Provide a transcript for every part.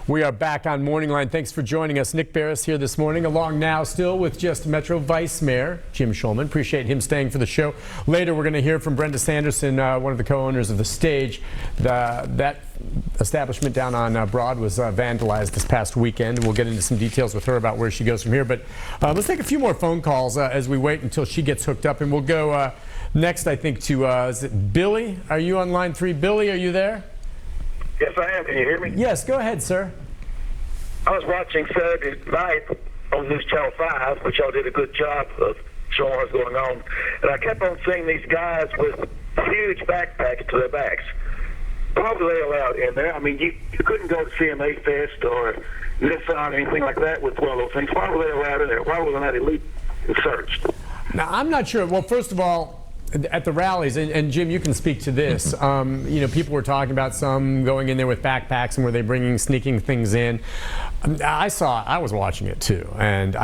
We are back on Morning Line. Thanks for joining us. Nick Barris here this morning, along now still with just Metro Vice Mayor Jim Shulman. Appreciate him staying for the show. Later, we're going to hear from Brenda Sanderson, one of the co-owners of The Stage. That establishment down on Broad was vandalized this past weekend. We'll get into some details with her about where she goes from here. But let's take a few more phone calls as we wait until she gets hooked up. And we'll go next, I think, to is it Billy? Are you on line 3? Billy, are you there? Yes, I am. Can you hear me? Yes, go ahead, sir. I was watching Saturday night on News Channel 5, which y'all did a good job of showing what's going on. And I kept on seeing these guys with huge backpacks to their backs. Why were they allowed in there? I mean, you couldn't go to CMA Fest or Nissan or anything like that with one of those things. Why were they allowed in there? Why were they not elite and searched? Now, I'm not sure. Well, first of all, at the rallies, and Jim, you can speak to this, you know, people were talking about some going in there with backpacks and were they sneaking things in. I was watching it too, and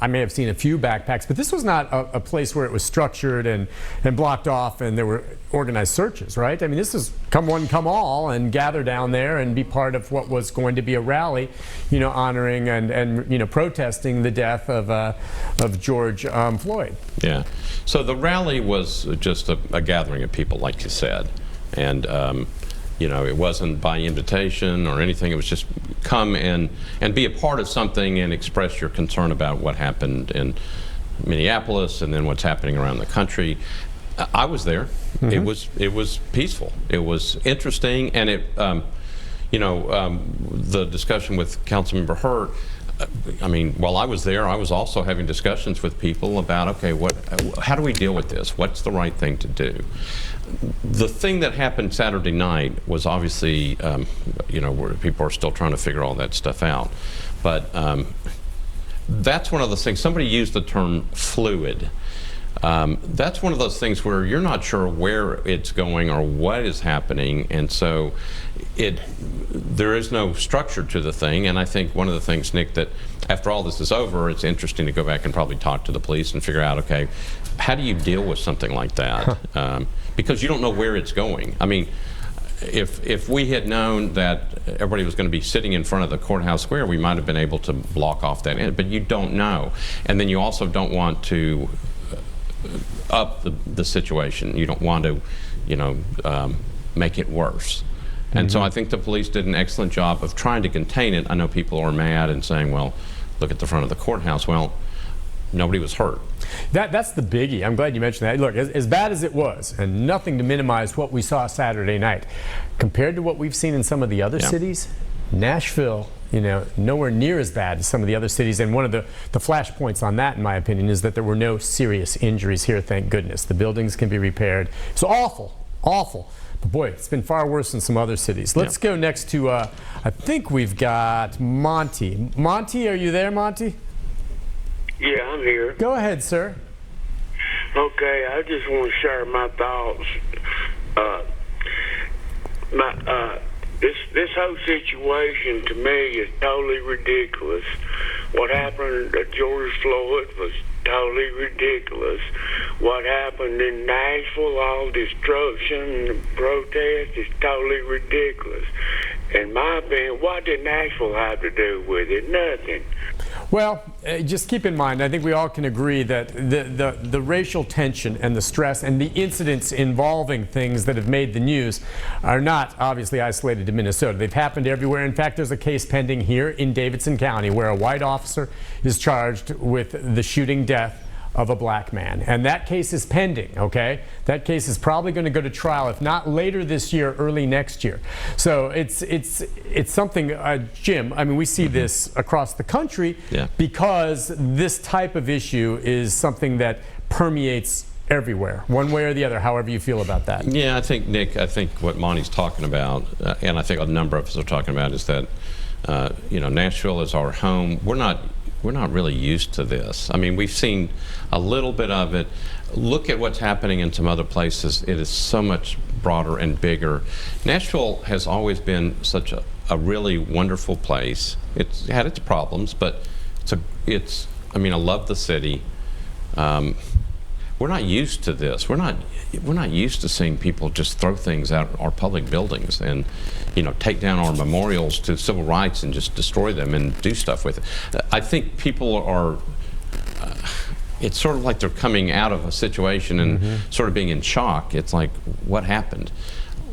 I may have seen a few backpacks, but this was not a place where it was structured and blocked off and there were organized searches, right? I mean, this is come one, come all, and gather down there and be part of what was going to be a rally, you know, honoring and you know, protesting the death of George Floyd. Yeah. So the rally was just a gathering of people, like you said, and you know, it wasn't by invitation or anything. It was just come and be a part of something and express your concern about what happened in Minneapolis and then what's happening around the country. I was there. Mm-hmm. It was peaceful. It was interesting, and it you know, the discussion with Councilmember Hurt. I mean, while I was there, I was also having discussions with people about, okay, how do we deal with this? What's the right thing to do? The thing that happened Saturday night was obviously, you know, where people are still trying to figure all that stuff out. But that's one of those things. Somebody used the term fluid. That's one of those things where you're not sure where it's going or what is happening, and so there is no structure to the thing. And I think one of the things, Nick, that after all this is over, it's interesting to go back and probably talk to the police and figure out, okay, how do you deal with something like that? Because you don't know where it's going. I mean, if we had known that everybody was going to be sitting in front of the courthouse square, we might have been able to block off that end, but you don't know. And then you also don't want to up the situation. You don't want to, you know, make it worse. And so I think the police did an excellent job of trying to contain it. I know people are mad and saying, well, look at the front of the courthouse. Well, nobody was hurt. That's the biggie. I'm glad you mentioned that. Look, as bad as it was, and nothing to minimize what we saw Saturday night, compared to what we've seen in some of the other cities, Nashville, you know, nowhere near as bad as some of the other cities. And one of the flashpoints on that, in my opinion, is that there were no serious injuries here, thank goodness. The buildings can be repaired. It's awful, awful. But boy, it's been far worse in some other cities. Let's go next to, I think we've got Monty. Monty, are you there, Monty? Yeah, I'm here. Go ahead, sir. Okay, I just want to share my thoughts. This whole situation to me is totally ridiculous. What happened to George Floyd was totally ridiculous. What happened in Nashville, all destruction and protest, is totally ridiculous. In my opinion, what did Nashville have to do with it? Nothing. Well, just keep in mind, I think we all can agree that the racial tension and the stress and the incidents involving things that have made the news are not obviously isolated to Minnesota. They've happened everywhere. In fact, there's a case pending here in Davidson County where a white officer is charged with the shooting death of a black man. And that case is pending, okay? That case is probably going to go to trial, if not later this year, early next year. So it's something, Jim, I mean, we see this across the country because this type of issue is something that permeates everywhere, one way or the other, however you feel about that. Yeah, I think, Nick, I think what Monty's talking about, and I think a number of us are talking about, is that, you know, Nashville is our home. We're not really used to this. I mean, we've seen a little bit of it. Look at what's happening in some other places. It is so much broader and bigger. Nashville has always been such a really wonderful place. It's had its problems, but I mean, I love the city. we're not used to this. We're not used to seeing people just throw things out our public buildings and, you know, take down our memorials to civil rights and just destroy them and do stuff with it. I think people are. It's sort of like they're coming out of a situation and sort of being in shock. It's like, what happened?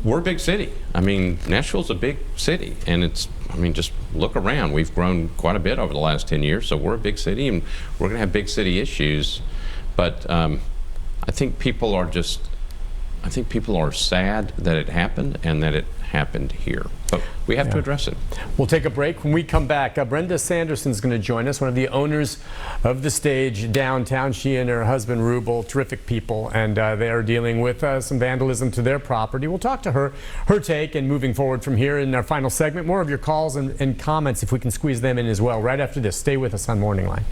We're a big city. I mean, Nashville's a big city, and it's, I mean, just look around. We've grown quite a bit over the last 10 years, so we're a big city, and we're going to have big city issues. But I think people are sad that it happened and that it happened here. But we have to address it. We'll take a break. When we come back, Brenda Sanderson is going to join us, one of the owners of the stage downtown. She and her husband, Rubel, terrific people, and they are dealing with some vandalism to their property. We'll talk to her take, and moving forward from here in our final segment. More of your calls and comments, if we can squeeze them in as well, right after this. Stay with us on Morning Line.